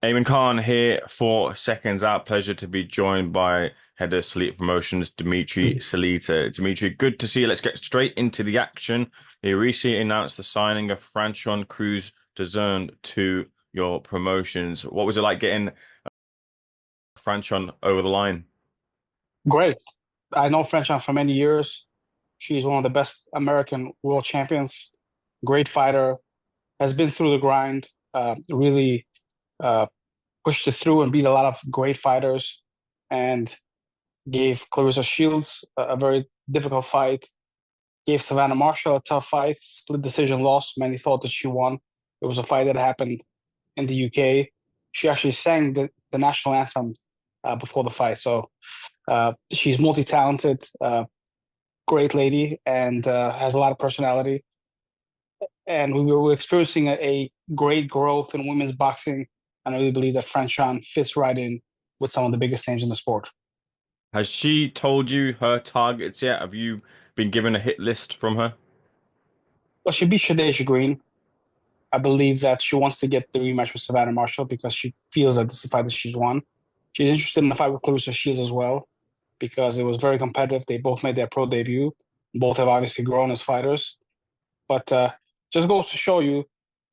Eamon Khan here for Seconds Out. Pleasure to be joined by Head of Salita Promotions, Dmitry Salita. Dmitry, good to see you. Let's get straight into the action. They recently announced the signing of Franchon Crews-Dezurn to your promotions. What was it like getting Franchon over the line? Great. I know Franchon for many years. She's one of the best American world champions. Great fighter. Has been through the grind. Really uh, pushed it through and beat a lot of great fighters, and gave Claressa Shields a very difficult fight. Gave Savannah Marshall a tough fight. Split decision loss. Many thought that she won. It was a fight that happened in the UK. She actually sang the national anthem before the fight. So she's multi-talented. Great lady, and has a lot of personality. And we were experiencing a great growth in women's boxing. And I really believe that Franchon fits right in with some of the biggest names in the sport. Has she told you her targets yet? Have you been given a hit list from her? Well, she beat Shadeja Green. I believe that she wants to get the rematch with Savannah Marshall because she feels that this is a fight that she's won. She's interested in the fight with Claressa Shields as well because it was very competitive. They both made their pro debut. Both have obviously grown as fighters. But just goes to show you,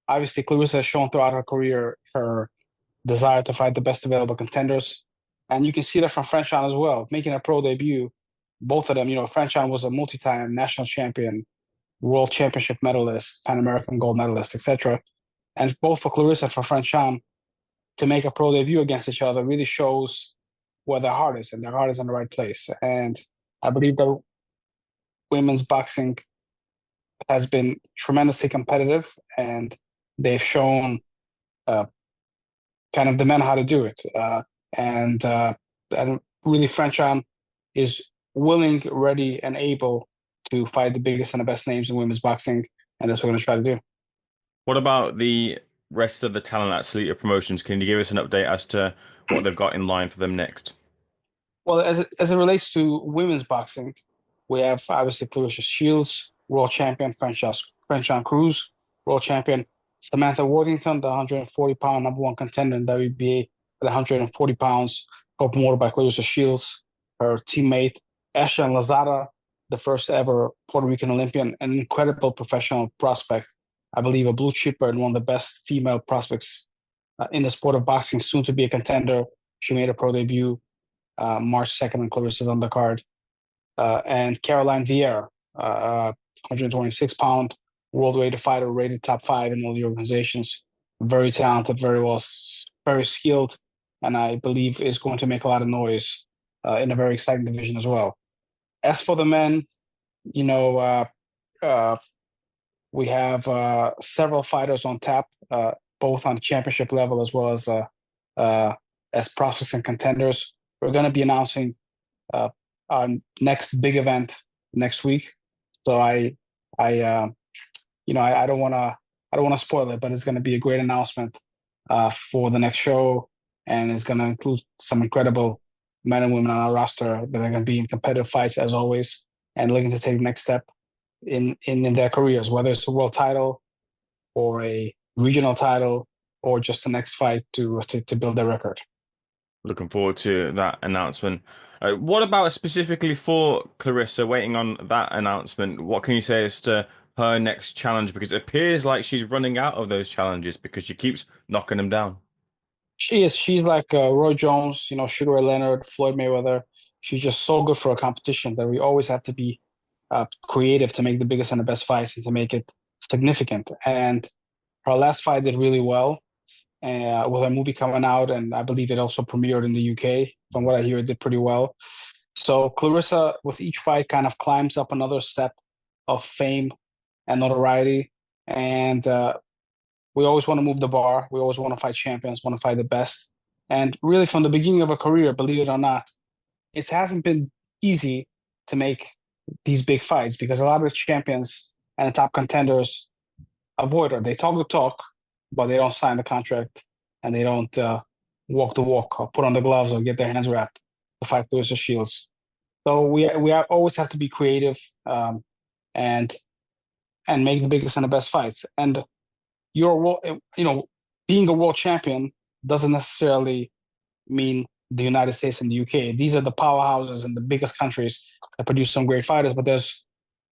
obviously, Claressa has shown throughout her career her desire to fight the best available contenders. And you can see that from Franchon as well, making a pro debut. Both of them, Franchon was a multi-time national champion, world championship medalist, Pan American gold medalist, etc. And both for Claressa and for Franchon to make a pro debut against each other really shows where their heart is, and their heart is in the right place. And I believe that women's boxing has been tremendously competitive, and they've shown uh, kind of the men how to do it. And really, Franchon is willing, ready, and able to fight the biggest and the best names in women's boxing, and that's what we're going to try to do. What about the rest of the talent at Salita Promotions? Can you give us an update as to what they've got in line for them next? Well, as it relates to women's boxing, we have obviously Claressa Shields, world champion, Franchon Crews, world champion, Samantha Worthington, the 140-pound number one contender in WBA at 140 pounds, co-promoted by Claressa Shields, her teammate, Ashton Lazada, the first ever Puerto Rican Olympian, an incredible professional prospect. I believe a blue chipper and one of the best female prospects in the sport of boxing, soon to be a contender. She made a pro debut March 2nd in Clarissa's undercard. And Caroline Vieira, 126-pound world-rated fighter, rated top five in all the organizations. Very talented, very skilled, and I believe is going to make a lot of noise in a very exciting division as well. As for the men, you know, uh, uh, we have several fighters on tap, both on the championship level uh, as prospects and contenders. We're going to be announcing uh, our next big event next week. So I, I don't want to spoil it, but it's going to be a great announcement for the next show, and it's going to include some incredible men and women on our roster that are going to be in competitive fights as always, and looking to take the next step in their careers, whether it's a world title or a regional title or just the next fight to build their record. Looking forward to that announcement. What about specifically for Claressa, waiting on that announcement? What can you say as to her next challenge? Because it appears like she's running out of those challenges because she keeps knocking them down. She is. She's like Roy Jones, Sugar Ray Leonard, Floyd Mayweather. She's just so good for a competition that we always have to be creative to make the biggest and the best fights and to make it significant. And her last fight did really well with a movie coming out, and I believe it also premiered in the UK. From what I hear, it did pretty well. So Claressa, with each fight, kind of climbs up another step of fame and notoriety. And we always want to move the bar. We always want to fight champions, want to fight the best. And really, from the beginning of a career, believe it or not, it hasn't been easy to make these big fights because a lot of the champions and the top contenders avoid her. They talk the talk, but they don't sign the contract and they don't walk the walk or put on the gloves or get their hands wrapped to fight Claressa Shields. So always have to be creative and and make the biggest and the best fights. And you're being a world champion doesn't necessarily mean the United States and the UK. These are the powerhouses and the biggest countries that produce some great fighters, but there's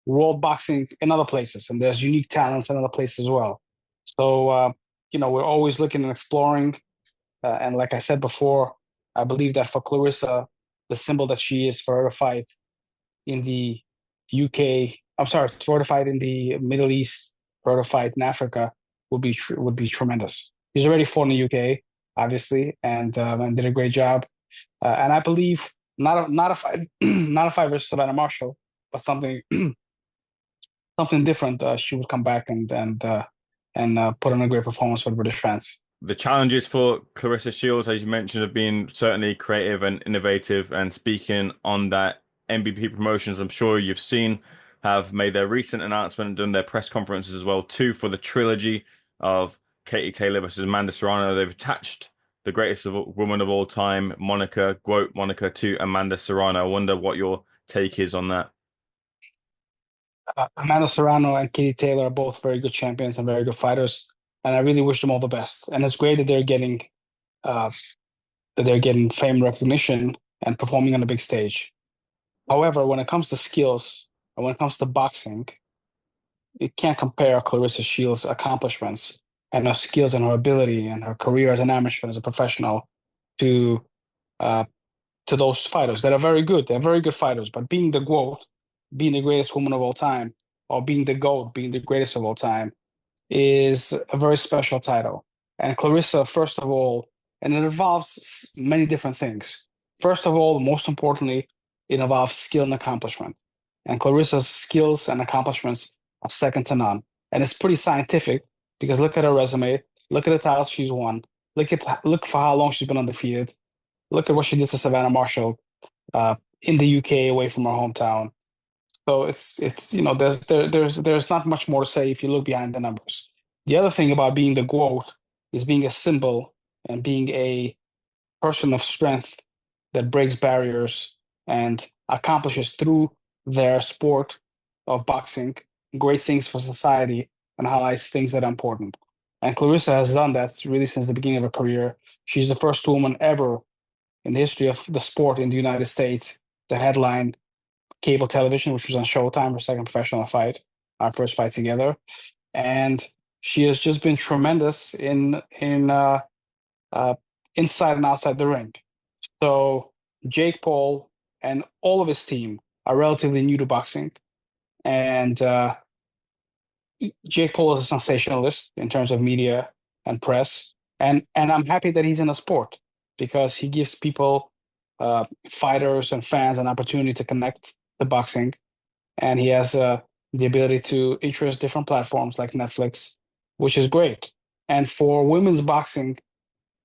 world boxing in other places, and there's unique talents in other places as well. So, we're always looking and exploring. And like I said before, I believe that for Claressa, the symbol that she is for her to fight in the UK, I'm sorry, for her to fight in the Middle East, for her to fight in Africa would be tremendous. He's already fought in the UK, obviously, and did a great job. And I believe not a fight not a fight versus Savannah Marshall, but something different. She would come back and put on a great performance for the British fans. The challenges for Claressa Shields, as you mentioned, have been certainly creative and innovative. And speaking on that, MBP Promotions, I'm sure you've seen, have made their recent announcement and done their press conferences as well, too, for the trilogy of Katie Taylor versus Amanda Serrano. They've attached the woman of all time, GWOAT Monica, to Amanda Serrano. I wonder what your take is on that. Amanda Serrano and Katie Taylor are both very good champions and very good fighters, and I really wish them all the best. And it's great uh, that they're getting fame, recognition, and performing on the big stage. However, when it comes to skills and when it comes to boxing, you can't compare Claressa Shields' accomplishments and her skills and her ability and her career as an amateur, as a professional, to uh, to those fighters that are very good. They're very good fighters, but being the GWOAT, being the greatest woman of all time, or being the GOAT, being the greatest of all time, is a very special title. And Claressa, first of all, and it involves many different things. First of all, most importantly, it involves skill and accomplishment. And Claressa's skills and accomplishments are second to none. And it's pretty scientific because look at her resume, look at the titles she's won, look for how long she's been undefeated, look at what she did to Savannah Marshall in the UK away from her hometown. So there's not much more to say if you look behind the numbers. The other thing about being the GWOAT is being a symbol and being a person of strength that breaks barriers and accomplishes through their sport of boxing great things for society and highlights things that are important. And Claressa has done that really since the beginning of her career. She's the first woman ever in the history of the sport in the United States to headline cable television, which was on Showtime, her second professional fight, our first fight together. And she has just been tremendous in uh, inside and outside the ring. So Jake Paul and all of his team are relatively new to boxing, and Jake Paul is a sensationalist in terms of media and press, and I'm happy that he's in a sport because he gives people, fighters and fans, an opportunity to connect to boxing, and he has the ability to interest different platforms like Netflix, which is great. And for women's boxing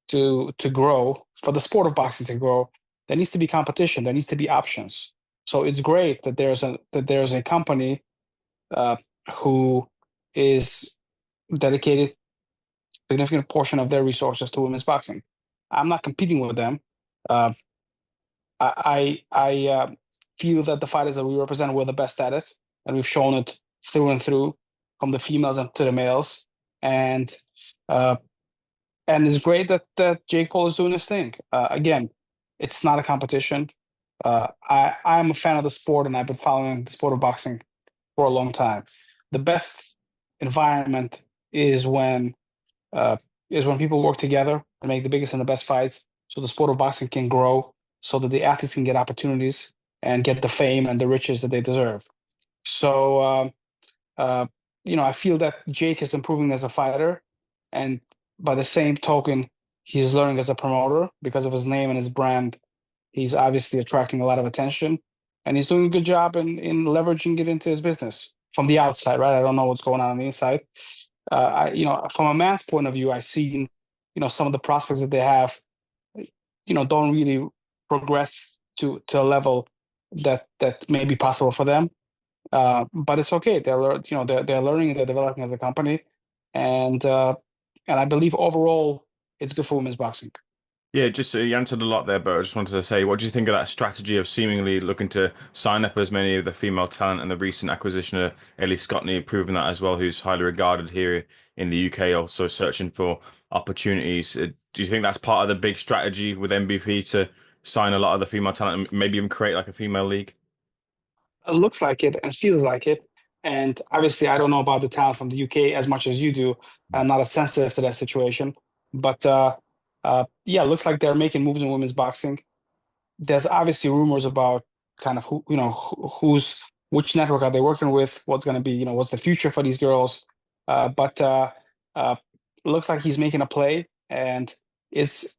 to grow, for the sport of boxing to grow, there needs to be competition. There needs to be options. So it's great that there's a company uh, who is dedicated a significant portion of their resources to women's boxing. I'm not competing with them. Uh, I feel that the fighters that we represent, we're the best at it, and we've shown it through and through, from the females and to the males. And uh, and it's great that Jake Paul is doing his thing. Again, it's not a competition. I'm a fan of the sport, and I've been following the sport of boxing for a long time. The best environment is when uh, people work together and make the biggest and the best fights, so the sport of boxing can grow, so that the athletes can get opportunities and get the fame and the riches that they deserve. So, uh, I feel that Jake is improving as a fighter, and by the same token, he's learning as a promoter because of his name and his brand. He's obviously attracting a lot of attention, and he's doing a good job in leveraging it into his business from the outside, right? I don't know what's going on the inside. From a man's point of view, I see, some of the prospects that they have, don't really progress to a level that may be possible for them. But it's okay. They're learning and they're developing as a company, and I believe overall it's good for women's boxing. Yeah, just you answered a lot there, but I just wanted to say, what do you think of that strategy of seemingly looking to sign up as many of the female talent and the recent acquisition of Ellie Scottney, proving that as well, who's highly regarded here in the UK, also searching for opportunities. Do you think that's part of the big strategy with MVP to sign a lot of the female talent and maybe even create like a female league? It looks like it and feels like it. And obviously, I don't know about the talent from the UK as much as you do. I'm not as sensitive to that situation. But yeah, it looks like they're making moves in women's boxing. There's obviously rumors about kind of who, who's which network are they working with, what's going to be, what's the future for these girls. But uh, it looks like he's making a play, and it's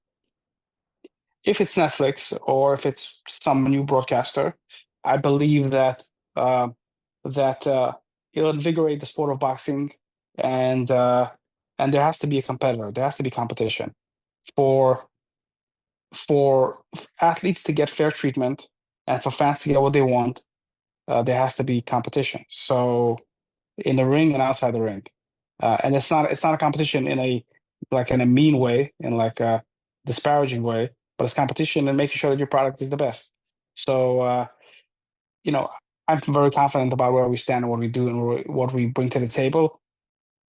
if it's Netflix or if it's some new broadcaster, I believe that uh, that it'll invigorate the sport of boxing, and uh, and there has to be a competitor. There has to be competition for athletes to get fair treatment and for fans to get what they want. There has to be competition. So in the ring and outside the ring, and it's not a competition in a in a mean way, in like a disparaging way, but it's competition and making sure that your product is the best. So you know, I'm very confident about where we stand and what we do and what we bring to the table.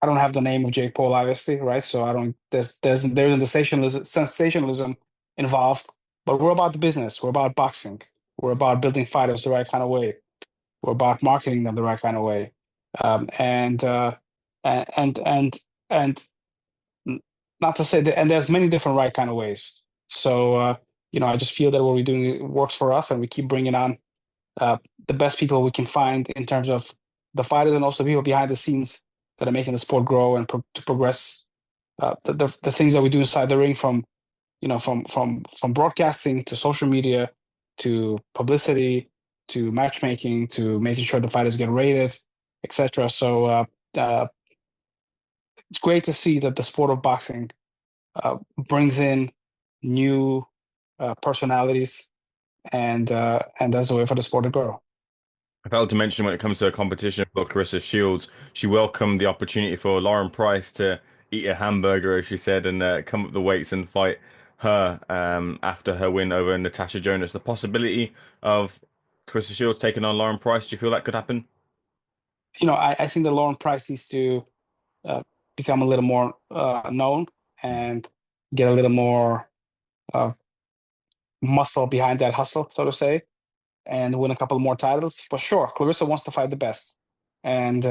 I don't have the name of Jake Paul, obviously, right? So I don't. There's a sensationalism involved, but we're about the business. We're about boxing. We're about building fighters the right kind of way. We're about marketing them the right kind of way, um, and uh, and and and not to say that. And there's many different right kind of ways. So I just feel that what we're doing works for us, and we keep bringing on uh, the best people we can find in terms of the fighters and also people behind the scenes that are making the sport grow and to progress the things that we do inside the ring, from from broadcasting to social media to publicity to matchmaking to making sure the fighters get rated, etc. So it's great to see that the sport of boxing brings in new personalities, and that's the way for the sport to grow. I failed to mention when it comes to a competition for Claressa Shields, she welcomed the opportunity for Lauren Price to eat a hamburger, as she said, and come up the weights and fight her after her win over Natasha Jonas. The possibility of Claressa Shields taking on Lauren Price, do you feel that could happen? I think that Lauren Price needs to uh, become a little more known and get a little more uh, muscle behind that hustle, so to say, and win a couple more titles. For sure, Clarissa wants to fight the best, and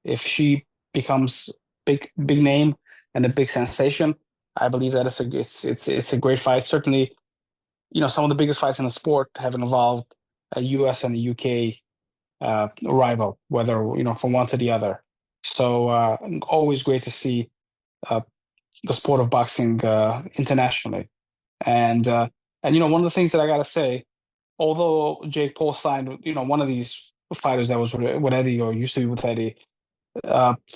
if she becomes big name and a big sensation, I believe that it's a great fight. Certainly, some of the biggest fights in the sport have involved a U.S. and a UK rival, whether from one to the other. So always great to see uh, the sport of boxing internationally. And one of the things that I gotta say, although Jake Paul signed, one of these fighters that was with Eddie or used to be with Eddie,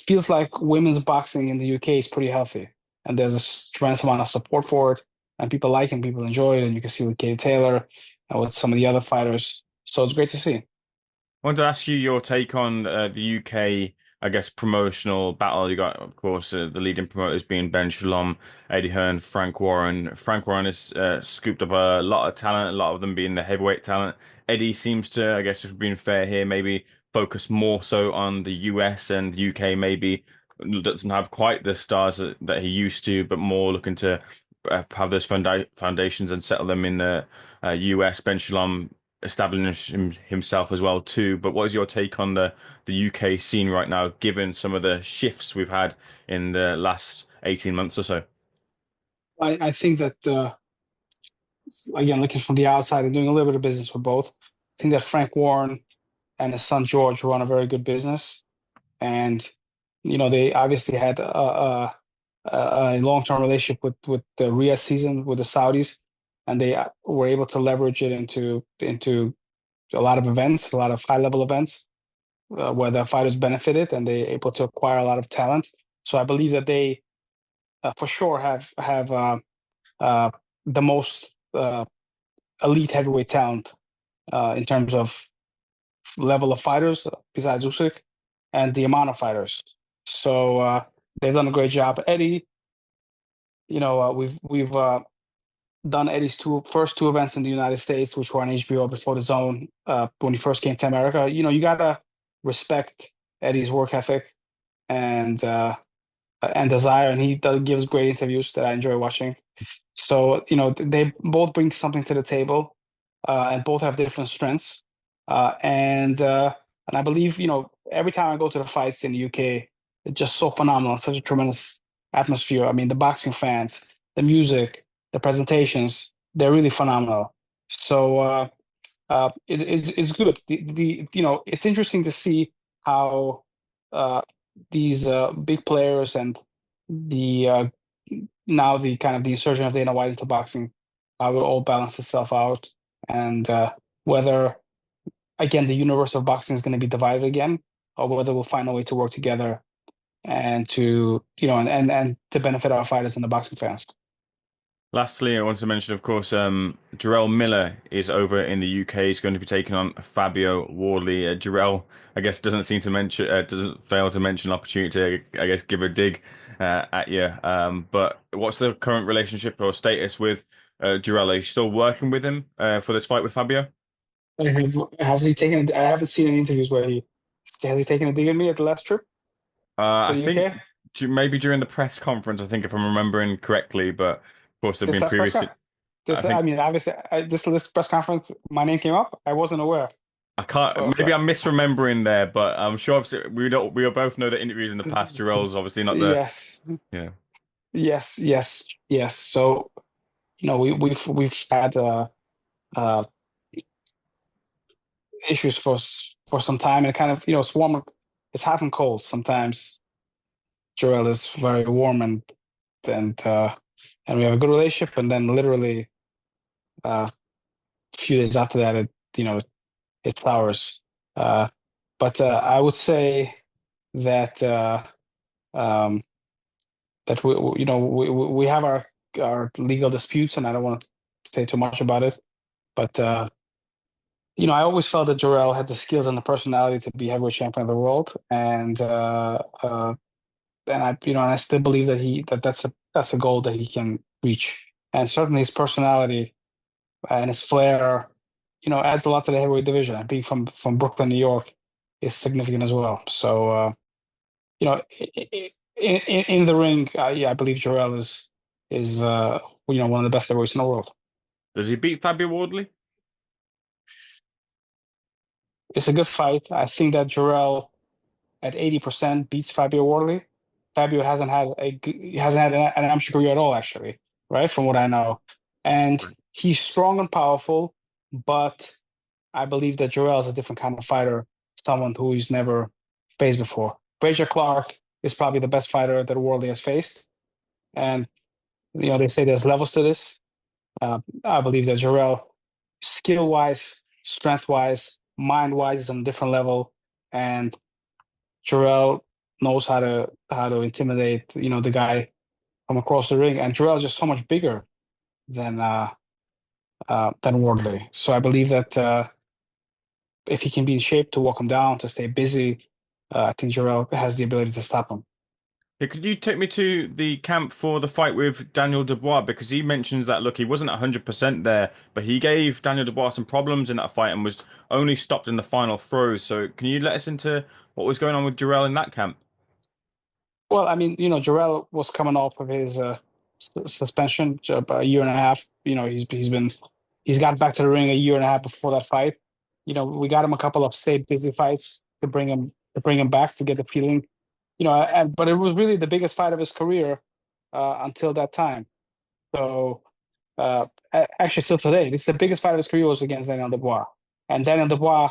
feels like women's boxing in the UK is pretty healthy, and there's a tremendous amount of support for it, and people like it, and people enjoy it, and you can see with Katie Taylor and with some of the other fighters. So it's great to see. I wanted to ask you your take on the UK, I guess, promotional battle. You got, of course, the leading promoters being Ben Shalom, Eddie Hearn, Frank Warren. Frank Warren has scooped up a lot of talent, a lot of them being the heavyweight talent. Eddie seems to, I guess, if we're being fair here, maybe focus more so on the US and UK, maybe doesn't have quite the stars that he used to, but more looking to have those foundations and settle them in the US. Ben Shalom establishing himself as well too. But what is your take on the UK scene right now, given some of the shifts we've had in the last 18 months or so? I think that again, looking from the outside and doing a little bit of business with both, I think that Frank Warren and his son George run a very good business, and they obviously had a long-term relationship with the Riyadh season with the Saudis, and they were able to leverage it into a lot of events, a lot of high-level events where the fighters benefited, and they able to acquire a lot of talent. So I believe that they for sure have uh, the most elite heavyweight talent in terms of level of fighters besides Usyk and the amount of fighters. So they've done a great job. Eddie, we've done Eddie's first two events in the United States, which were on HBO before the Zone when he first came to America. You gotta respect Eddie's work ethic, and and desire, and gives great interviews that I enjoy watching. So, they both bring something to the table, and both have different strengths. And I believe, every time I go to the fights in the UK, it's just so phenomenal, such a tremendous atmosphere. I mean, the boxing fans, the music, the presentations, they're really phenomenal. So it's good. It's interesting to see how uh, these big players and the now the kind of the insertion of Dana White into boxing will all balance itself out, and whether again the universe of boxing is going to be divided again, or whether we'll find a way to work together and to and to benefit our fighters and the boxing fans. Lastly, I want to mention, of course, Jarrell Miller is over in the UK. He's going to be taking on Fabio Wardley. Jarrell, I guess, doesn't fail to mention opportunity to, I guess, give a dig at you. But what's the current relationship or status with Jarrell? Are you still working with him for this fight with Fabio? Has he taken? I haven't seen any interviews where he has he taken a dig at me at the last trip to I the think UK. maybe during the press conference, I think if I'm remembering correctly, but of course there've This been last press previous. con- I I think mean, obviously, this press conference, my name came up. I wasn't aware. I can't. So, Maybe I'm misremembering there, but I'm sure we don't. We both know that interviews in the past, Jarrell's obviously not the. yes, Yeah. yes, yes, yes. So, we've had uh, issues for some time, and kind of it's warm. It's hot and cold sometimes. Jarrell is very warm, and uh, and we have a good relationship, and then literally a few days after that, it's ours. Uh, but I would say that um, that we have our legal disputes, and I don't want to say too much about it. But I always felt that Jarrell had the skills and the personality to be heavyweight champion of the world, and I still believe that's a goal that he can reach, and certainly his personality and his flair, adds a lot to the heavyweight division. And being from Brooklyn, New York, is significant as well. So, in the ring, yeah, I believe Jarrell is one of the best heavyweights in the world. Does he beat Fabio Wardley? It's a good fight. I think that Jarrell at 80% beats Fabio Wardley. Fabio hasn't had an amateur career at all, actually, right? From what I know, and he's strong and powerful, but I believe that Jarrell is a different kind of fighter, someone who he's never faced before. Frazier Clark is probably the best fighter that Wardley has faced, and they say there's levels to this. I believe that Jarrell, skill wise, strength wise, mind wise, is on a different level, and Jarrell knows how to intimidate the guy from across the ring, and Jarrell is just so much bigger than Wardley. So I believe that if he can be in shape to walk him down, to stay busy, I think Jarrell has the ability to stop him. Yeah, could you take me to the camp for the fight with Daniel Dubois? Because he mentions that, look, he wasn't 100% there, but he gave Daniel Dubois some problems in that fight and was only stopped in the final throws. So can you let us into what was going on with Jarrell in that camp? Well, I mean, Jarrell was coming off of his suspension about a year and a half. He's got back to the ring a year and a half before that fight. We got him a couple of stay busy fights to bring him back to get the feeling. But it was really the biggest fight of his career until that time. So actually, still today, this is the biggest fight of his career was against Daniel Dubois, and Daniel Dubois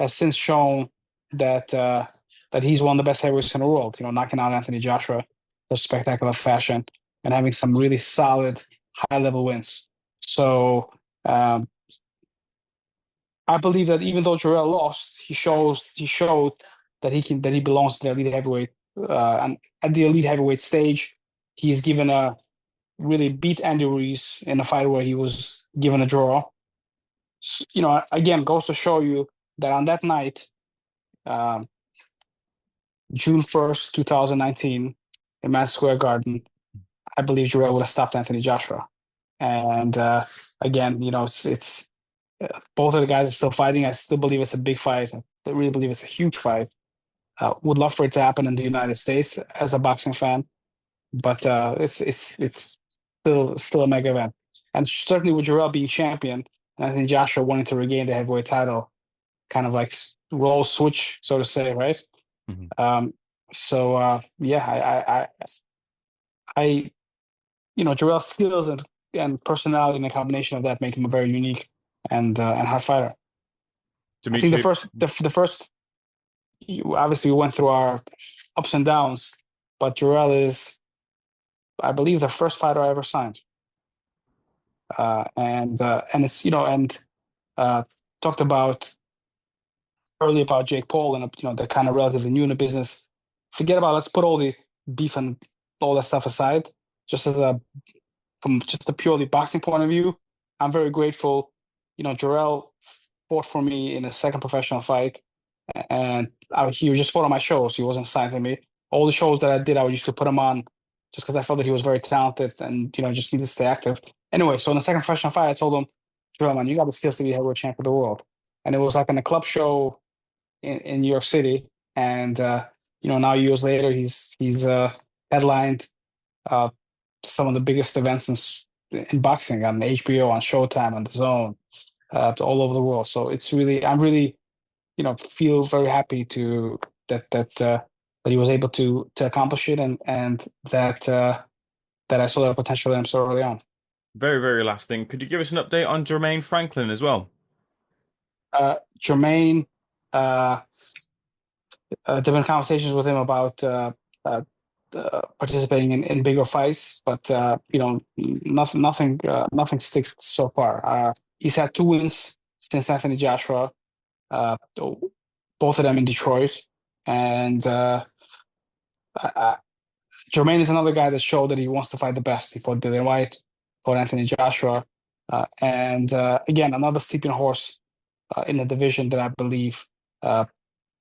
has since shown that he's one of the best heavyweights in the world. Knocking out Anthony Joshua in spectacular fashion and having some really solid high level wins. So I believe that even though Jarrell lost, he showed that he belongs to the elite heavyweight. And at the elite heavyweight stage, he's given a really beat Andy Ruiz in a fight where he was given a draw. Again, goes to show you that on that night, um, June 1st, 2019, in Madison Square Garden, I believe Jarrell would have stopped Anthony Joshua. And again, it's both of the guys are still fighting. I still believe it's a big fight. I really believe it's a huge fight. Would love for it to happen in the United States as a boxing fan. but it's still a mega event, and certainly with Jarrell being champion, and I think Joshua wanting to regain the heavyweight title, kind of like role switch, so to say, right? Mhm. Yeah, I Jarrell's skills and personality and a combination of that make him a very unique and hard fighter. I think Dimitri, the first obviously we went through our ups and downs, but Jarrell is, I believe, the first fighter I ever signed. And it's and uh, talked about earlier about Jake Paul and they're kind of relatively new in the business. Forget about let's put all the beef and all that stuff aside. Just as a from just a purely boxing point of view, I'm very grateful. Jarrell fought for me in a second professional fight, and he was just fought on my shows. He wasn't signed to me. All the shows that I did, I would used to put him on just because I felt that he was very talented and just needed to stay active. Anyway, so in the second professional fight, I told him, Jarrell, man, you got the skills to be heavyweight champ of the world. And it was like in a club show in New York City, and now years later, he's headlined uh, some of the biggest events in boxing on HBO, on Showtime, on the Zone, all over the world. So I'm really, feel very happy to that he was able to accomplish it, and that I saw that potential in him so early on. very, very last thing. Could you give us an update on Jermaine Franklin as well? Jermaine, uh, there have been conversations with him about uh, participating in bigger fights, but nothing sticks so far. He's had 2 wins since Anthony Joshua, both of them in Detroit, and uh, Jermaine is another guy that showed that he wants to fight the best. He fought Dillian White, fought Anthony Joshua, and again another sleeping horse in the division that I believe uh,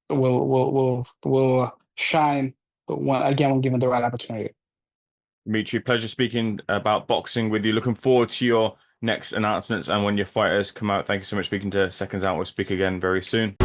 will shine when given the right opportunity. Dimitri, pleasure speaking about boxing with you. Looking forward to your next announcements and when your fighters come out. Thank you so much for speaking to Seconds Out. We'll speak again very soon.